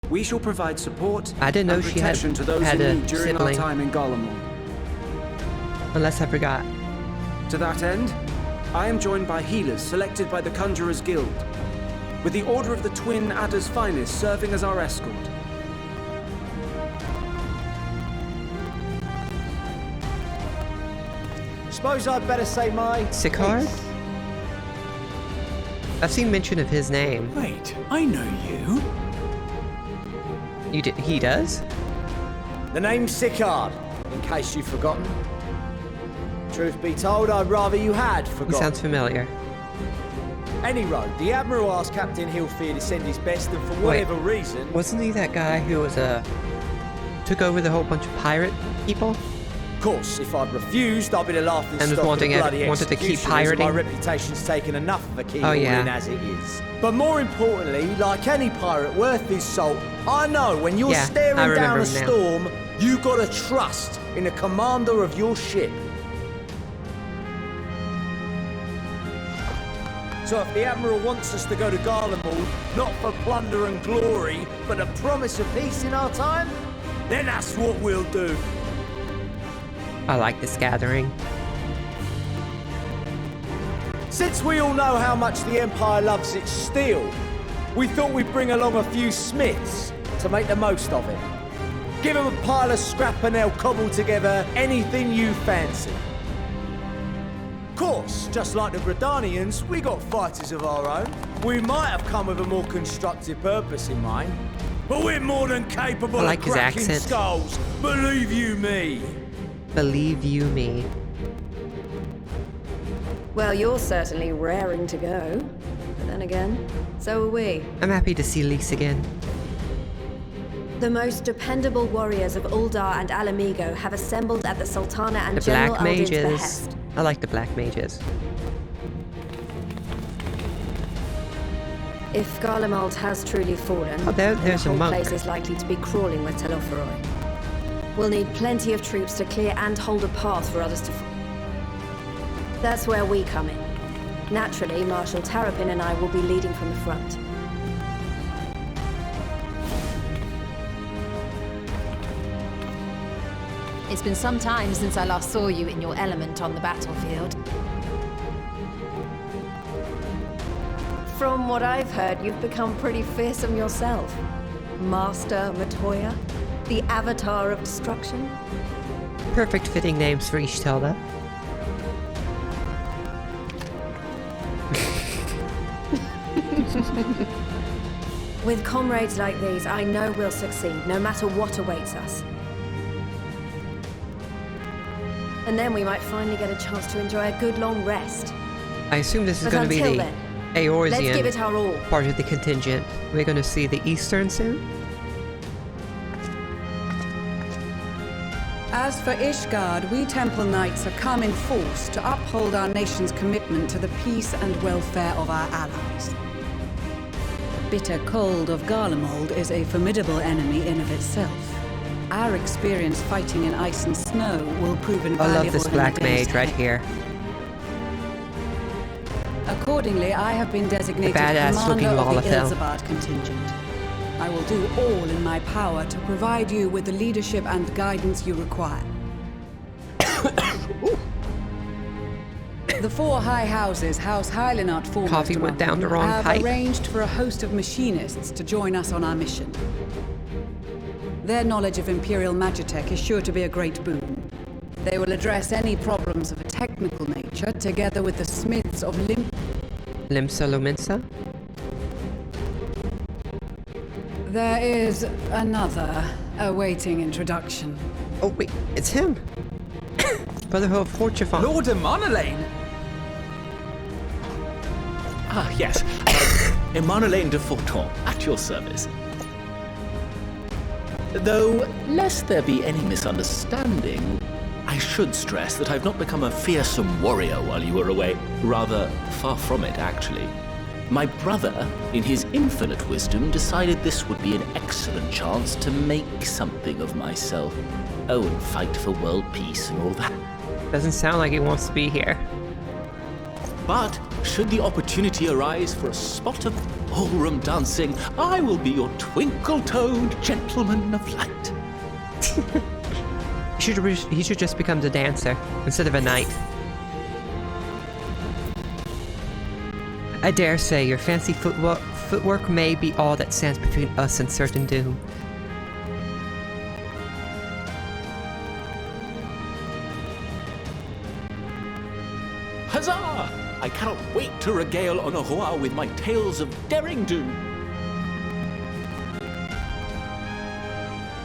We shall provide support I didn't know and she had protection to those had in a need during our sibling. time in Garlemald. Unless I forgot. To that end, I am joined by healers selected by the Conjurers Guild, with the Order of the Twin Adder's Finest serving as our escort. Suppose I'd better say my... Sicard? piece. I've seen mention of his name. Wait, I know you. He does? The name's Sicard, in case you've forgotten. Truth be told, I'd rather you had He forgotten. sounds familiar. Any road, the Admiral asked Captain Hillfear to send his best, and for whatever reason... Wasn't he that guy who was took over the whole bunch of pirate people? Of course, if I'd refused, I'd be the laughing And was stock wanting of the bloody wanted to keep executioners, and pirating? my reputation's taken enough of a key Oh, yeah. as it is. But more importantly, like any pirate worth his salt, I know when you're Yeah, I staring down remember a him now. storm, you gotta trust in the commander of your ship. So if the Admiral wants us to go to Garlemald, not for plunder and glory, but a promise of peace in our time, then that's what we'll do. I like this gathering. Since we all know how much the Empire loves its steel, we thought we'd bring along a few smiths to make the most of it. Give them a pile of scrap and they'll cobble together anything you fancy. Of course, just like the Gridanians, we got fighters of our own. We might have come with a more constructive purpose in mind, but we're more than capable I like of his cracking accent. skulls, believe you me. Believe you me. Well, you're certainly raring to go. But then again, so are we. I'm happy to see Lise again. The most dependable warriors of Uldar and Alamigo have assembled at the Sultana and The General black Aldin's mages. behest. I like the black mages. If Garlemald has truly fallen, Oh, there's the a whole monk. place is likely to be crawling with Telophoroi. We'll need plenty of troops to clear and hold a path for others to That's where we come in. Naturally, Marshal Terrapin and I will be leading from the front. It's been some time since I last saw you in your element on the battlefield. From what I've heard, you've become pretty fearsome yourself. Master Matoya, the Avatar of Destruction. Perfect fitting names for Ishtelda. With comrades like these, I know we'll succeed, no matter what awaits us. And then we might finally get a chance to enjoy a good long rest. I assume this is But going to be until the then, let's give it Eorzean our all. part of the contingent. We're going to see the Eastern soon. As for Ishgard, we Temple Knights have come in force to uphold our nation's commitment to the peace and welfare of our allies. The bitter cold of Garlemald is a formidable enemy in of itself. Our experience fighting in ice and snow will prove I invaluable love this in black the days mage right ahead. here. Accordingly, I have been designated badass-looking commander of the Lalafell. Elzabard contingent. I will do all in my power to provide you with the leadership and guidance you require. The four high houses house Hylinart foremost Coffee went among down the them, wrong have pipe. arranged for a host of machinists to join us on our mission. Their knowledge of Imperial Magitech is sure to be a great boon. They will address any problems of a technical nature together with the smiths of Limsa Luminsa? There is another awaiting introduction. Oh wait, it's him! Brotherhood of Horchifon. Lord Emanolaine! Ah, yes. Emanolaine de Forton, at your service. Though, lest there be any misunderstanding, I should stress that I've not become a fearsome warrior while you were away. Rather, far from it, actually. My brother, in his infinite wisdom, decided this would be an excellent chance to make something of myself. Oh, and fight for world peace and all that. Doesn't sound like he wants to be here. But, should the opportunity arise for a spot of ballroom dancing, I will be your twinkle-toed gentleman of light. He should just become the dancer instead of a knight. I dare say your fancy footwork may be all that stands between us and certain doom. Huzzah! I cannot wait to regale Honoroa with my tales of daring do.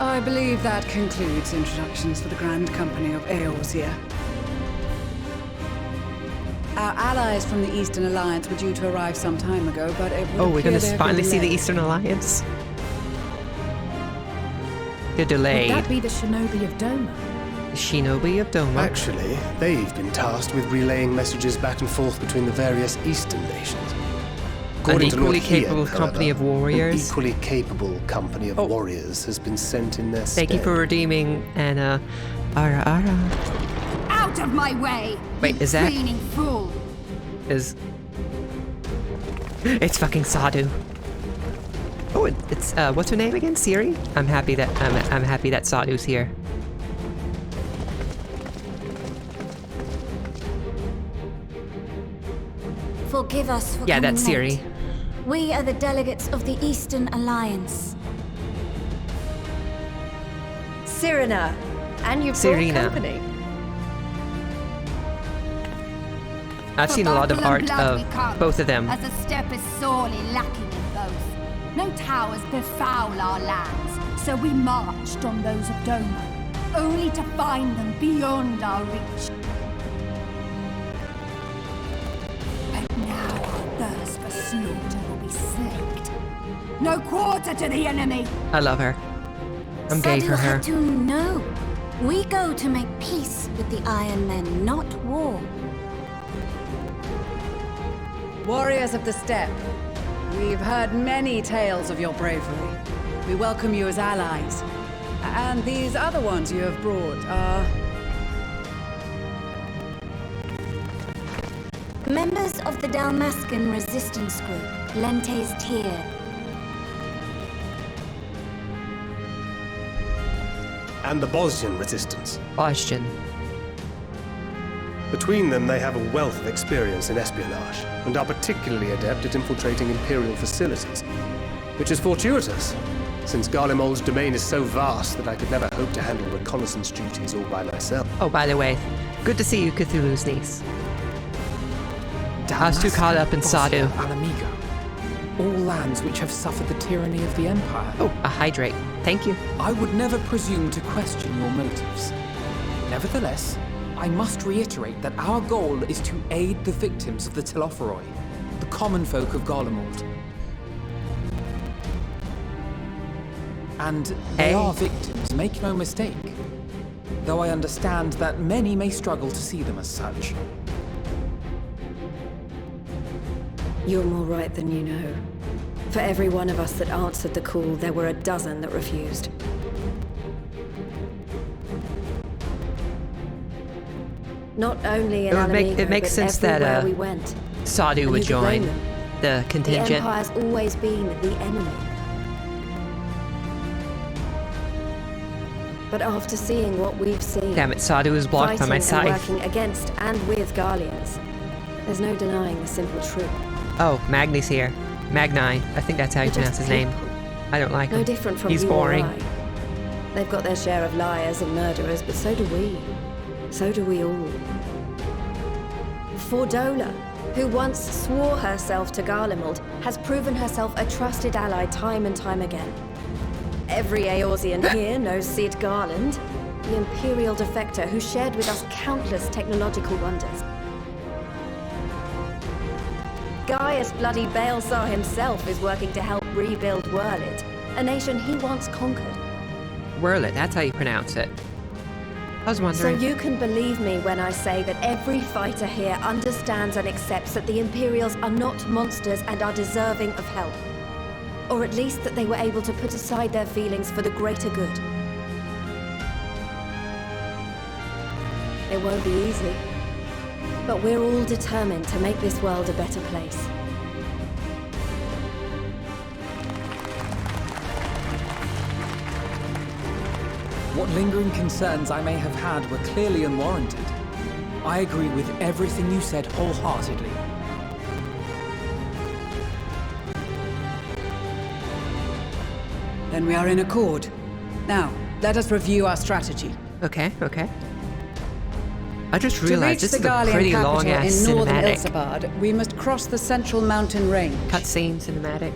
I believe that concludes introductions for the Grand Company of Eorzea. Our allies from the Eastern Alliance were due to arrive some time ago, but it would Oh, we're appear gonna they've been finally see the delayed. Eastern Alliance. They're delayed. Would that be the Shinobi of Doma? The Shinobi of Doma. Actually, they've been tasked with relaying messages back and forth between the various Eastern nations. An According to equally Lord Hien, capable company however, of warriors. An equally capable company of warriors has been sent in their stead. Thank you for redeeming Anna. Ara. Out of my way! Wait, is that- Cleaning fool! It's fucking Sadu. Oh, it's what's her name again? Siri? I'm happy that Sadu's here. Forgive us for Yeah, coming that's late. Siri. We are the delegates of the Eastern Alliance. Cyrena, and you've Serena. brought company. I've For seen a lot of battle art and blood we of come, both of them. As the steppe is sorely lacking in both. No towers befoul our lands, so we marched on those of Doma, only to find them beyond our reach. But now our thirst for slaughter will be slaked. No quarter to the enemy! I love her. I'm gay for her. Hatun, no. We go to make peace with the Iron Men, not war. Warriors of the Steppe, we've heard many tales of your bravery. We welcome you as allies. And these other ones you have brought are... Members of the Dalmascan resistance group, Lentes Tyr. And the Bosnian resistance. Boston. Between them, they have a wealth of experience in espionage, and are particularly adept at infiltrating Imperial facilities. Which is fortuitous, since Garlemald's domain is so vast that I could never hope to handle reconnaissance duties all by myself. Oh, by the way, good to see you, Cthulhu's niece. I was too caught up in Sadu. Alamigo. All lands which have suffered the tyranny of the Empire. Oh, a hydrate. Thank you. I would never presume to question your motives. Nevertheless, I must reiterate that our goal is to aid the victims of the Telophoroi, the common folk of Garlemald. And they Hey. are victims, make no mistake. Though I understand that many may struggle to see them as such. You're more right than you know. For every one of us that answered the call, there were a dozen that refused. Not only in Alamigo, it makes but sense that, everywhere we went. Sadu And would you could blame join them. the The contingent. Empire's always been the enemy. But after seeing what we've seen, Damn it, Sadu is blocked by fighting my and side. working against and with Garleans, there's no denying the simple truth. Oh, Magni's here. Magni. I think that's how you They're pronounce just his name. people. I don't like No him. different from He's you boring. or I. They've got their share of liars and murderers, but so do we. So do we all. Fordola, who once swore herself to Garlemald, has proven herself a trusted ally time and time again. Every Eorzean here knows Cid Garland, the Imperial defector who shared with us countless technological wonders. Gaius bloody Baelsar himself is working to help rebuild Wurlid, a nation he once conquered. Whirl it, that's how you pronounce it. I was So wondering. you can believe me when I say that every fighter here understands and accepts that the Imperials are not monsters and are deserving of help. Or at least that they were able to put aside their feelings for the greater good. It won't be easy, but we're all determined to make this world a better place. What lingering concerns I may have had were clearly unwarranted. I agree with everything you said wholeheartedly. Then we are in accord. Now, let us review our strategy. Okay, okay. I just To realized reach this the is a Garlean pretty capital long-ass in northern cinematic. Ilsabard, we must cross the central mountain range. Cutscene cinematic.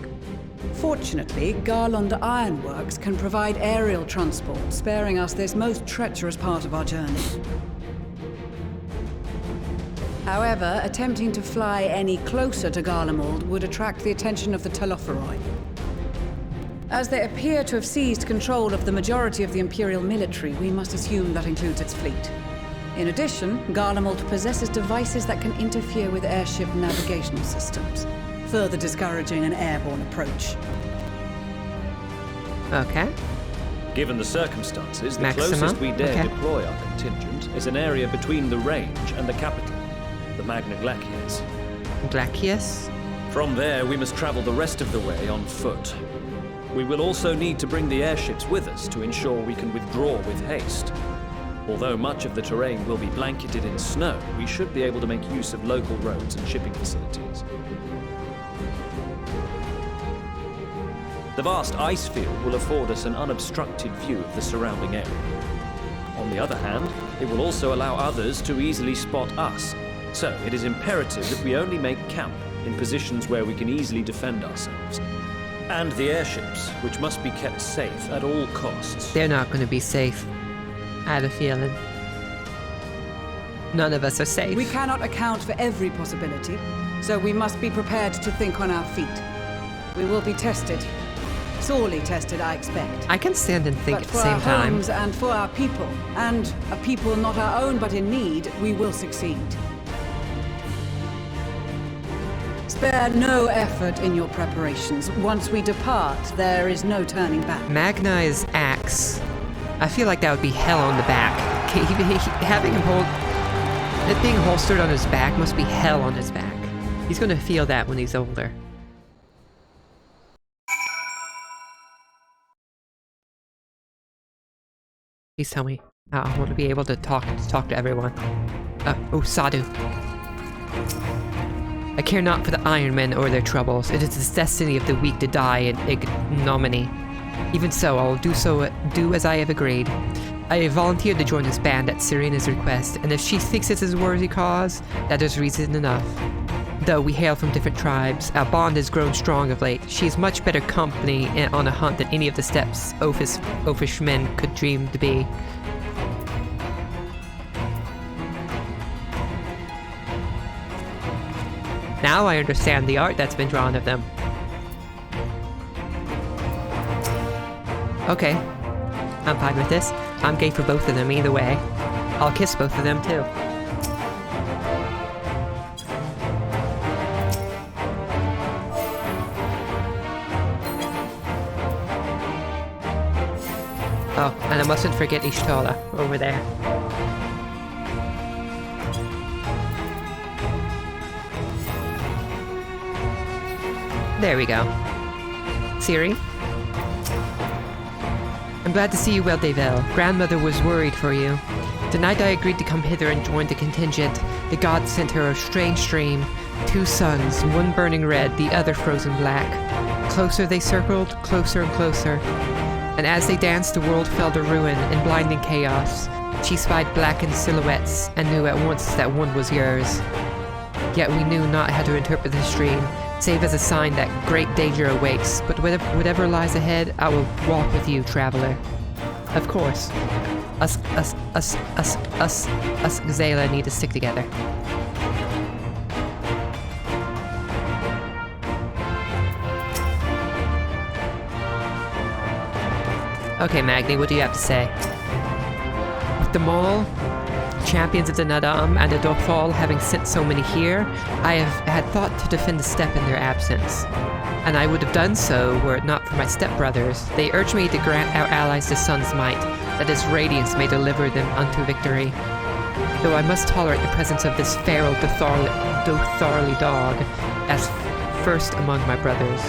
Fortunately, Garlond Ironworks can provide aerial transport, sparing us this most treacherous part of our journey. However, attempting to fly any closer to Garlemald would attract the attention of the Telophoroi. As they appear to have seized control of the majority of the Imperial military, we must assume that includes its fleet. In addition, Garlemald possesses devices that can interfere with airship navigational systems, further discouraging an airborne approach. Okay. Given the circumstances, the Maxima? closest we dare Okay. deploy our contingent is an area between the range and the capital, the Magna Glaciers. Glacius? From there, we must travel the rest of the way on foot. We will also need to bring the airships with us to ensure we can withdraw with haste. Although much of the terrain will be blanketed in snow, we should be able to make use of local roads and shipping facilities. The vast ice field will afford us an unobstructed view of the surrounding area. On the other hand, it will also allow others to easily spot us. So it is imperative that we only make camp in positions where we can easily defend ourselves. And the airships, which must be kept safe at all costs. They're not going to be safe. I had a feeling. None of us are safe. We cannot account for every possibility, so we must be prepared to think on our feet. We will be tested. Sorely tested, I expect. I can stand and think But at for the same our time. homes and for our people, and a people not our own but in need, we will succeed. Spare no effort in your preparations. Once we depart, there is no turning back. Magna's axe. I feel like that would be hell on the back. Having him hold... It being holstered on his back must be hell on his back. He's going to feel that when he's older. Please tell me. I want to be able to talk to everyone. Oh, Sadu. I care not for the Iron Men or their troubles. It is the destiny of the weak to die in ignominy. Even so, I will do as I have agreed. I have volunteered to join this band at Serena's request, and if she thinks it is a worthy cause, that is reason enough. Though we hail from different tribes, our bond has grown strong of late. She is much better company on a hunt than any of the steps oafish men could dream to be. Now I understand the art that's been drawn of them. Okay, I'm fine with this. I'm gay for both of them either way. I'll kiss both of them too. Oh, and I mustn't forget Ishtala over there. There we go. Ciri? I'm glad to see you well, Devel. Grandmother was worried for you. The night I agreed to come hither and join the contingent, the gods sent her a strange dream. 2 suns, one burning red, the other frozen black. Closer they circled, closer and closer. And as they danced, the world fell to ruin in blinding chaos. She spied blackened silhouettes and knew at once that one was yours. Yet we knew not how to interpret this dream, save as a sign that great danger awaits. But whatever lies ahead, I will walk with you, traveler. Of course. Us, Xayla need to stick together. Okay, Magni, what do you have to say? With the Maul, champions of the Nadam, and the Dothal having sent so many here, I have had thought to defend the steppe in their absence. And I would have done so were it not for my stepbrothers. They urged me to grant our allies the sun's might, that his radiance may deliver them unto victory. Though I must tolerate the presence of this feral Dotharly dog, as first among my brothers.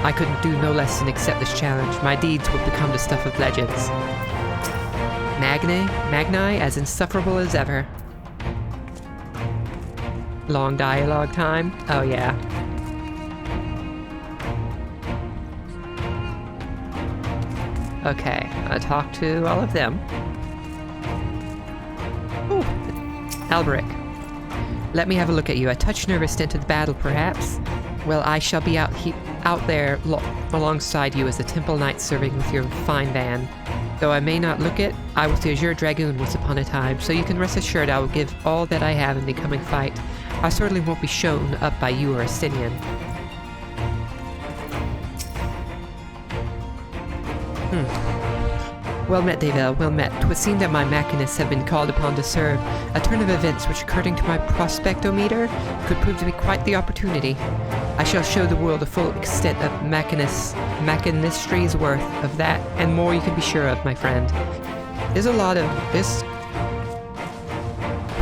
I couldn't do no less than accept this challenge. My deeds would become the stuff of legends. Magni as insufferable as ever. Long dialogue time? Oh yeah. Okay, I'll talk to all of them. Ooh, Alberic. Let me have a look at you. A touch nervous to enter the battle, perhaps? Well, I shall be out there alongside you as a temple knight serving with your fine band. Though I may not look it, I was the Azure Dragoon once upon a time, so you can rest assured I will give all that I have in the coming fight. I certainly won't be shown up by you or Astinian. Well met, Davel, well met. 'Twould seem that my machinists have been called upon to serve. A turn of events which, according to my prospectometer, could prove to be quite the opportunity. I shall show the world the full extent of machinistry's worth of that, and more you can be sure of, my friend. There's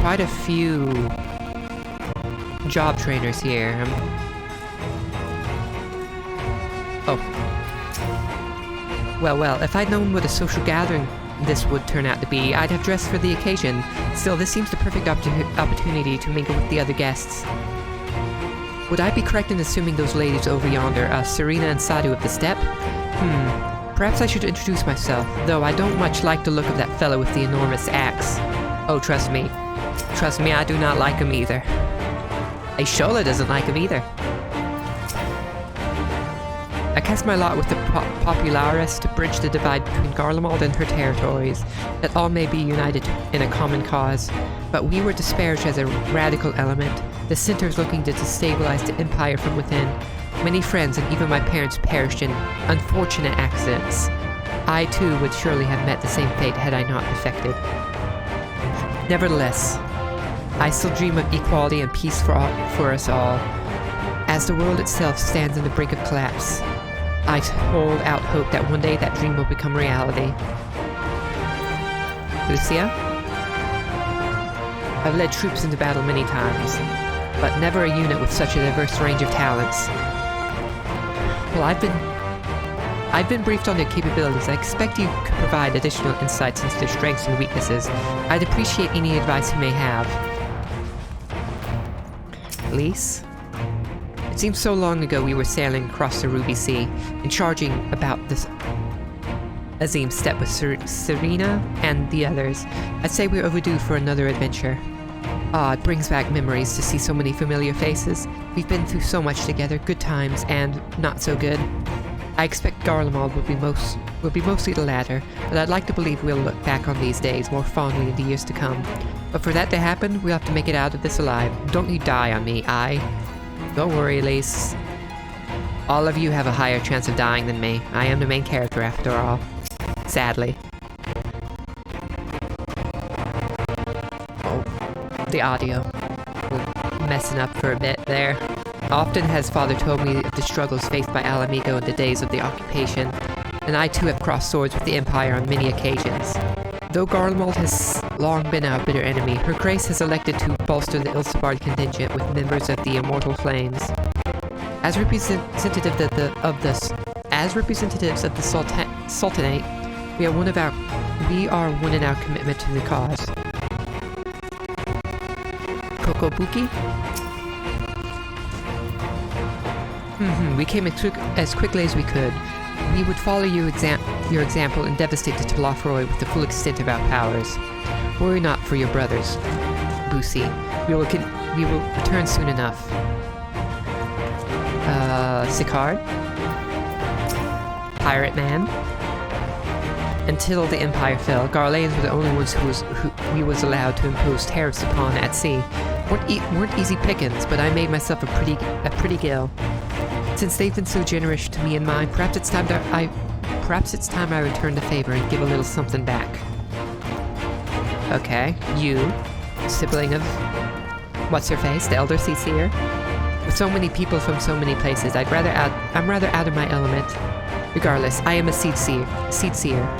quite a few job trainers here. Well, if I'd known what a social gathering this would turn out to be, I'd have dressed for the occasion. Still, this seems the perfect opportunity to mingle with the other guests. Would I be correct in assuming those ladies over yonder are Serena and Sadu of the Steppe? Perhaps I should introduce myself, though I don't much like the look of that fellow with the enormous axe. Oh, trust me, I do not like him either. Shola doesn't like him either. I cast my lot with the Popularis to bridge the divide between Garlemald and her territories, that all may be united in a common cause. But we were disparaged as a radical element, the centers looking to destabilize the Empire from within. Many friends and even my parents perished in unfortunate accidents. I too would surely have met the same fate had I not defected. Nevertheless, I still dream of equality and peace for us all. As the world itself stands on the brink of collapse, I hold out hope that one day that dream will become reality. Lucia? I've led troops into battle many times, but never a unit with such a diverse range of talents. Well, I've been briefed on their capabilities. I expect you could provide additional insights into their strengths and weaknesses. I'd appreciate any advice you may have. Lise? It seems so long ago we were sailing across the Ruby Sea and charging about this Azim Steppe with Serena and the others. I'd say we're overdue for another adventure. It brings back memories to see so many familiar faces. We've been through so much together, good times and not so good. I expect Garlemald will be mostly the latter, but I'd like to believe we'll look back on these days more fondly in the years to come. But for that to happen, we'll have to make it out of this alive. Don't you die on me, Don't worry, Elise. All of you have a higher chance of dying than me. I am the main character after all. Sadly. Oh, the audio. We're messing up for a bit there. Often has Father told me of the struggles faced by Alamigo in the days of the occupation, and I too have crossed swords with the Empire on many occasions. Though Garlemald has long been our bitter enemy, Her Grace has elected to bolster the Ilsabard contingent with members of the Immortal Flames. As representatives of the Sultanate, we are one in our commitment to the cause. Kokobuki? We came as quickly as we could. We would follow your example and devastate the Telofroi with the full extent of our powers. Worry not for your brothers, Busi. We will return soon enough. Sicard? Pirate Man? Until the Empire fell, Garleans were the only ones who we was allowed to impose tariffs upon at sea. Weren't easy pickings, but I made myself a pretty gill. Since they've been so generous to me and mine, perhaps it's time I return the favor and give a little something back. Okay, you, sibling of what's-her-face, the Elder Seer. With so many people from so many places, I'm rather out of my element. Regardless, I am a seed seer,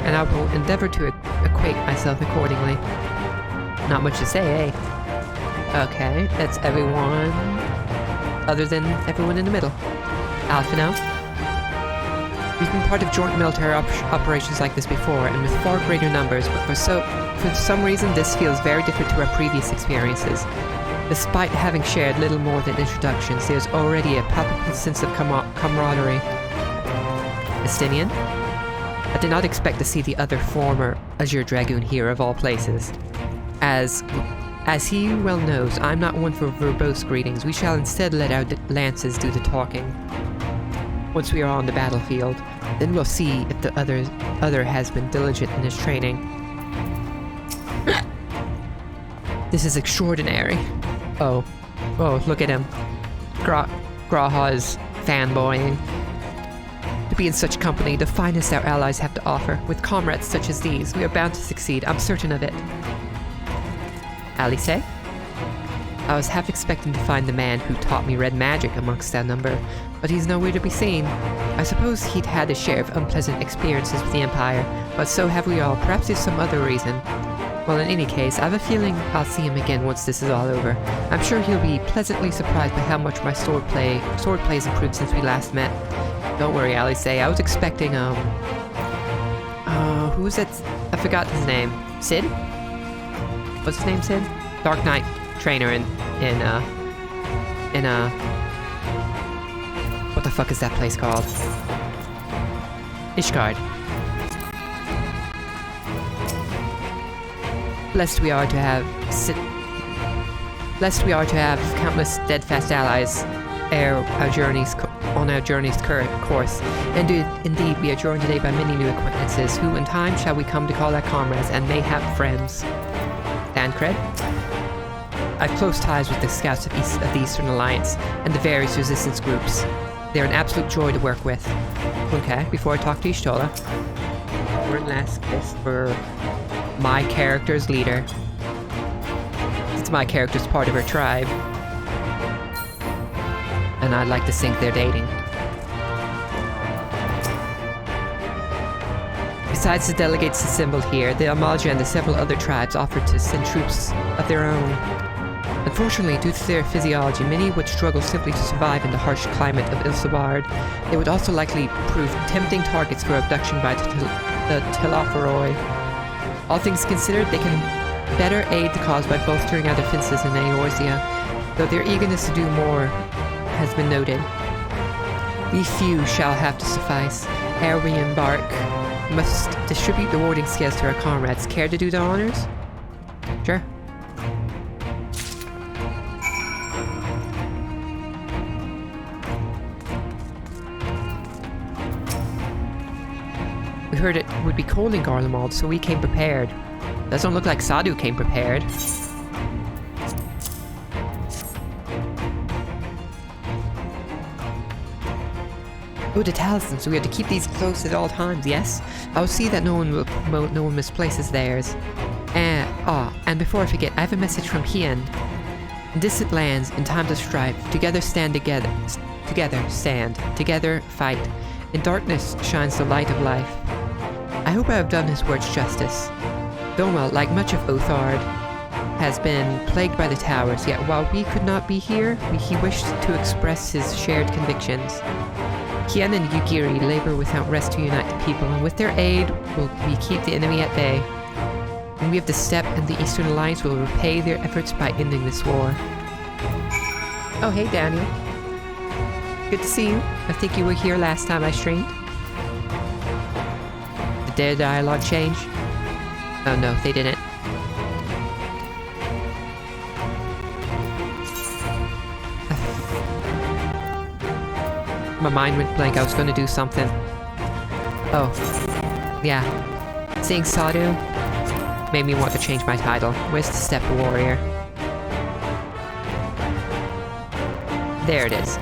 and I will endeavor to equate myself accordingly. Not much to say, eh? Okay, that's everyone other than everyone in the middle. Alphino? We've been part of joint military operations like this before, and with far greater numbers, but for some reason this feels very different to our previous experiences. Despite having shared little more than introductions, there's already a palpable sense of camaraderie. Estinian? I did not expect to see the other former Azure Dragoon here of all places. As he well knows, I'm not one for verbose greetings. We shall instead let our lances do the talking. Once we are on the battlefield, then we'll see if the other has been diligent in his training. This is extraordinary. Oh, look at him. Graha is fanboying. To be in such company, the finest our allies have to offer. With comrades such as these, we are bound to succeed. I'm certain of it. Alice? I was half expecting to find the man who taught me red magic amongst that number, but he's nowhere to be seen. I suppose he'd had a share of unpleasant experiences with the Empire, but so have we all. Perhaps there's some other reason. Well, in any case, I have a feeling I'll see him again once this is all over. I'm sure he'll be pleasantly surprised by how much my swordplay has improved since we last met. Don't worry, Alice. I was expecting, who was that? I forgot his name. Sid? What's his name, Sid? Dark Knight trainer in what the fuck is that place called? Ishgard. Blessed we are to have countless steadfast allies on our journey's course. And indeed, we are joined today by many new acquaintances, who in time shall we come to call our comrades and mayhap friends. Dancred? I've close ties with the scouts of the Eastern Alliance and the various resistance groups. They're an absolute joy to work with. Okay, before I talk to Ishtola, one last kiss for my character's leader. Since my character's part of her tribe, and I'd like to think they're dating. Besides the delegates assembled here, the Amaja and the several other tribes offered to send troops of their own. Unfortunately, due to their physiology, many would struggle simply to survive in the harsh climate of Ilsabard. They would also likely prove tempting targets for abduction by the Telophoroi. All things considered, they can better aid the cause by bolstering our defenses in Eorzea, though their eagerness to do more has been noted. We few shall have to suffice. Ere we embark, we must distribute the warding scales to our comrades. Care to do the honors? Sure. We heard it would be cold in Garlemald, so we came prepared. Doesn't look like Sadhu came prepared. Oh, the talismans. We have to keep these close at all times, yes? I'll see that no one misplaces theirs. And before I forget, I have a message from Hien. In distant lands, in times of strife, together stand, together fight. In darkness shines the light of life. I hope I have done his words justice. Doma, like much of Othard, has been plagued by the towers, yet while we could not be here, he wished to express his shared convictions. Hien and Yugiri labor without rest to unite the people, and with their aid, we keep the enemy at bay. When we have the Steppe and the Eastern Alliance, will repay their efforts by ending this war. Oh, hey, Daniel. Good to see you. I think you were here last time I streamed. Did their dialogue change? Oh no, they didn't. My mind went blank. I was going to do something. Oh. Yeah. Seeing Sadhu made me want to change my title. Where's the Steppe Warrior? There it is.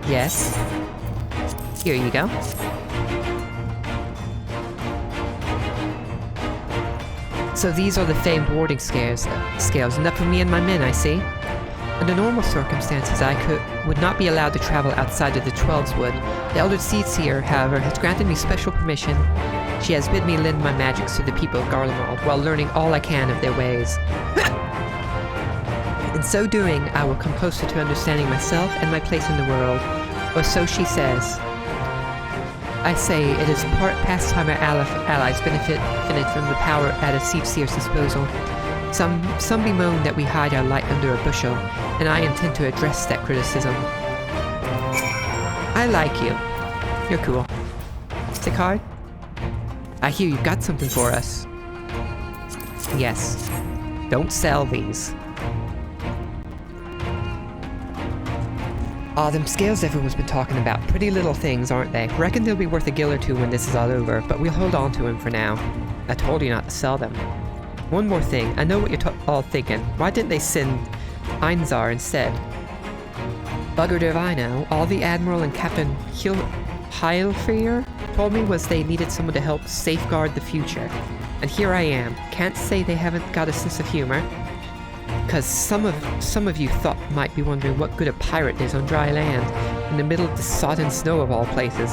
Yes. Here you go. So these are the famed warding scales. Enough for me and my men, I see. Under normal circumstances, I would not be allowed to travel outside of the Twelveswood. The Elder Seedseer, however, has granted me special permission. She has bid me lend my magics to the people of Garlemald, while learning all I can of their ways. In so doing, I will come closer to understanding myself and my place in the world, or so she says. I say it is part pastime our allies benefit from the power at a Seer's disposal. Some bemoan that we hide our light under a bushel, and I intend to address that criticism. I like you. You're cool. Sicard? I hear you've got something for us. Yes. Don't sell these. Aw, them scales everyone's been talking about. Pretty little things, aren't they? Reckon they'll be worth a gill or two when this is all over, but we'll hold on to them for now. I told you not to sell them. One more thing. I know what you're all thinking. Why didn't they send Einzar instead? Buggered if I know. All the Admiral and Captain Heilfear told me was they needed someone to help safeguard the future. And here I am. Can't say they haven't got a sense of humor. Because some of you might be wondering what good a pirate is on dry land, in the middle of the sodden snow of all places.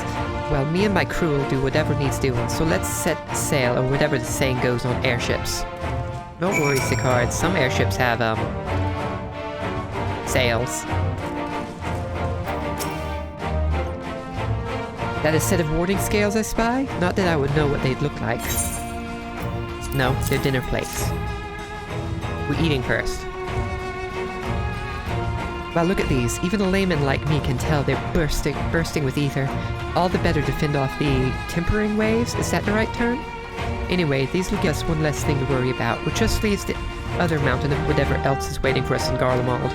Well, me and my crew will do whatever needs doing, so let's set sail, or whatever the saying goes on airships. Don't worry, Sicard, some airships have, sails. That a set of warding scales I spy? Not that I would know what they'd look like. No, they're dinner plates. We're eating first. Well, look at these. Even a layman like me can tell they're bursting with ether. All the better to fend off the tempering waves. Is that the right term? Anyway, these will give us one less thing to worry about, which just leaves the other mountain of whatever else is waiting for us in Garlemald.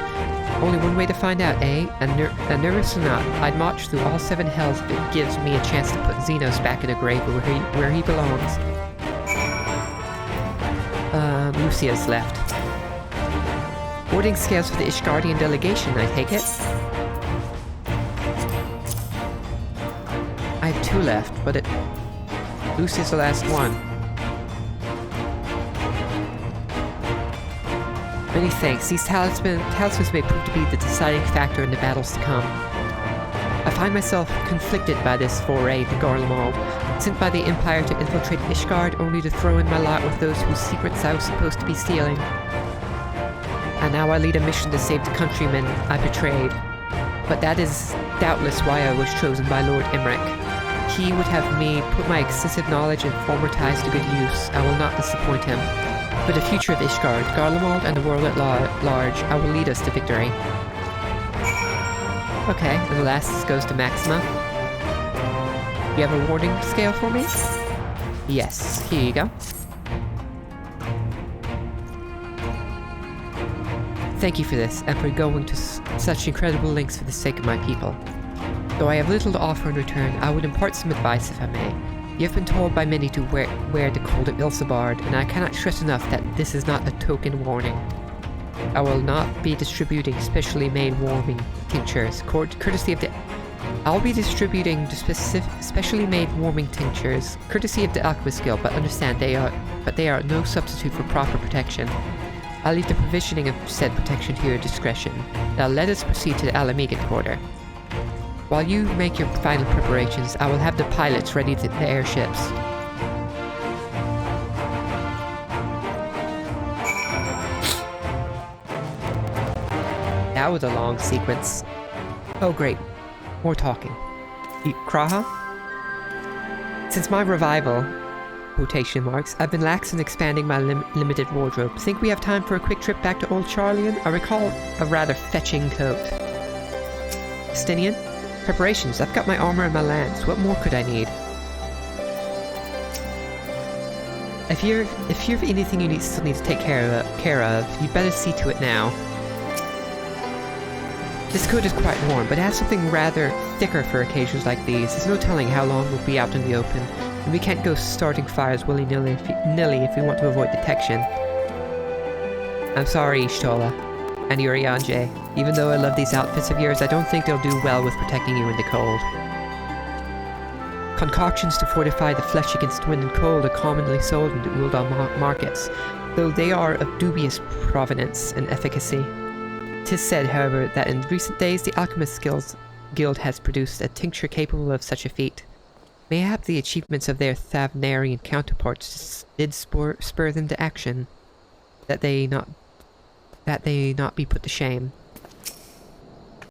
Only one way to find out, eh? And nervous or not, I'd march through all 7 hells if it gives me a chance to put Xenos back in a grave where he belongs. Lucia's left. Warding scales for the Ishgardian delegation, I take it? I have 2 left, but Lucia's the last one. Many thanks. These talismans may prove to be the deciding factor in the battles to come. I find myself conflicted by this foray to Garlemald, sent by the Empire to infiltrate Ishgard, only to throw in my lot with those whose secrets I was supposed to be stealing. And now I lead a mission to save the countrymen I betrayed. But that is doubtless why I was chosen by Lord Emmerich. He would have me put my extensive knowledge and former ties to good use. I will not disappoint him. For the future of Ishgard, Garlemald, and the world at large, I will lead us to victory. Okay, and the last goes to Maxima. You have a warding scale for me? Yes, here you go. Thank you for this, and for going to such incredible lengths for the sake of my people. Though I have little to offer in return, I would impart some advice if I may. You have been told by many to wear the cold of Ilsabard, and I cannot stress enough that this is not a token warning. I will not be distributing specially made warming tinctures, courtesy of the... I'll be distributing the specially made warming tinctures, courtesy of the Alchemist Guild, but understand they are no substitute for proper protection. I'll leave the provisioning of said protection to your discretion. Now let us proceed to the Alamigan quarter. While you make your final preparations, I will have the pilots ready to the airships. That was a long sequence. Oh great, more talking. Kraha? Since my revival, quotation marks, I've been lax in expanding my limited wardrobe. Think we have time for a quick trip back to Old Charlian? I recall a rather fetching coat. Stinian? Preparations. I've got my armor and my lance. What more could I need? If you have anything you still need to take care of, you'd better see to it now. This coat is quite warm, but it has something rather thicker for occasions like these. There's no telling how long we'll be out in the open, and we can't go starting fires willy-nilly if we want to avoid detection. I'm sorry, Ishtola, and Urianger. Even though I love these outfits of yours, I don't think they'll do well with protecting you in the cold. Concoctions to fortify the flesh against wind and cold are commonly sold in the Ul'dah markets, though they are of dubious provenance and efficacy. 'Tis said, however, that in recent days the Alchemist Guild has produced a tincture capable of such a feat. Mayhap the achievements of their Thavnarian counterparts did spur them to action, that they that they not be put to shame.